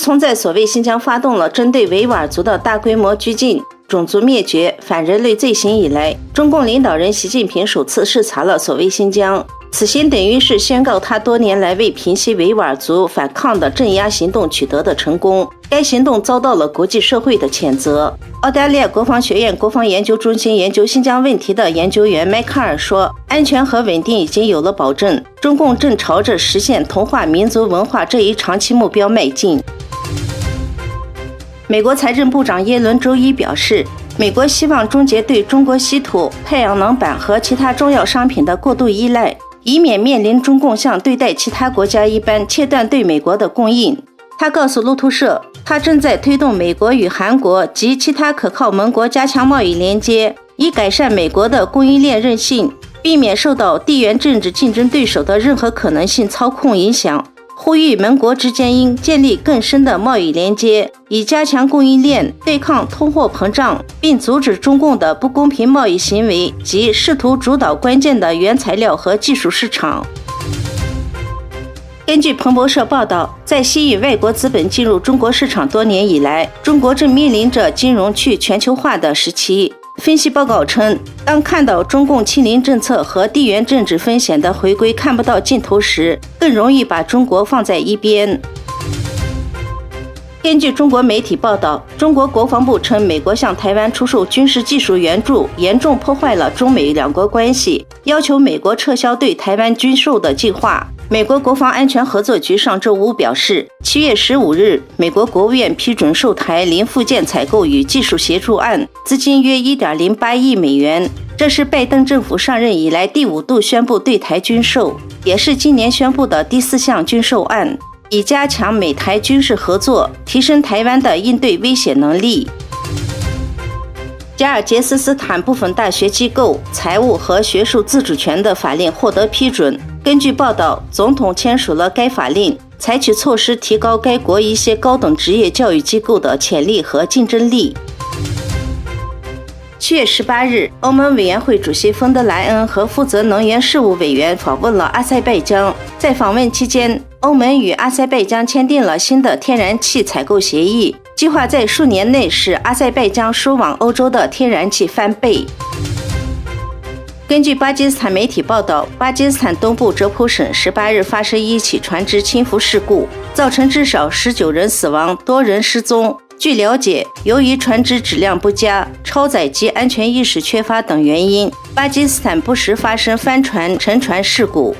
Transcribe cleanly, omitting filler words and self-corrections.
从在所谓新疆发动了针对维吾尔族的大规模拘禁、种族灭绝、反人类罪行以来，中共领导人习近平首次视察了所谓新疆。此行等于是宣告他多年来为平息维吾尔族反抗的镇压行动取得的成功。该行动遭到了国际社会的谴责。澳大利亚国防学院国防研究中心研究新疆问题的研究员迈克尔说，安全和稳定已经有了保证，中共正朝着实现同化民族文化这一长期目标迈进。美国财政部长耶伦周一表示，美国希望终结对中国稀土、太阳能板和其他重要商品的过度依赖，以免面临中共像对待其他国家一般切断对美国的供应。他告诉路透社，他正在推动美国与韩国及其他可靠盟国加强贸易连接，以改善美国的供应链韧性，避免受到地缘政治竞争对手的任何可能性操控影响。呼吁盟国之间应建立更深的贸易连接，以加强供应链，对抗通货膨胀，并阻止中共的不公平贸易行为及试图主导关键的原材料和技术市场。根据彭博社报道，在吸引外国资本进入中国市场多年以来，中国正面临着金融去全球化的时期。分析报告称，当看到中共清零政策和地缘政治风险的回归看不到尽头时，更容易把中国放在一边。根据中国媒体报道，中国国防部称，美国向台湾出售军事技术援助，严重破坏了中美两国关系，要求美国撤销对台湾军售的计划。美国国防安全合作局上周五表示，7月15日，美国国务院批准售台零附件采购与技术协助案，资金约1.08亿美元。这是拜登政府上任以来第5度宣布对台军售，也是今年宣布的第4项军售案，以加强美台军事合作，提升台湾的应对威胁能力。加尔杰斯斯坦部分大学机构财务和学术自主权的法令获得批准。根据报道，总统签署了该法令，采取措施提高该国一些高等职业教育机构的潜力和竞争力。7月18日，欧盟委员会主席冯德莱恩和负责能源事务委员访问了阿塞拜疆。在访问期间，欧盟与阿塞拜疆签订了新的天然气采购协议，计划在数年内使阿塞拜疆输往欧洲的天然气翻倍。根据巴基斯坦媒体报道，巴基斯坦东部哲普省18日发生一起船只倾覆事故，造成至少19人死亡，多人失踪。据了解，由于船只质量不佳、超载及安全意识缺乏等原因，巴基斯坦不时发生翻船、沉船事故。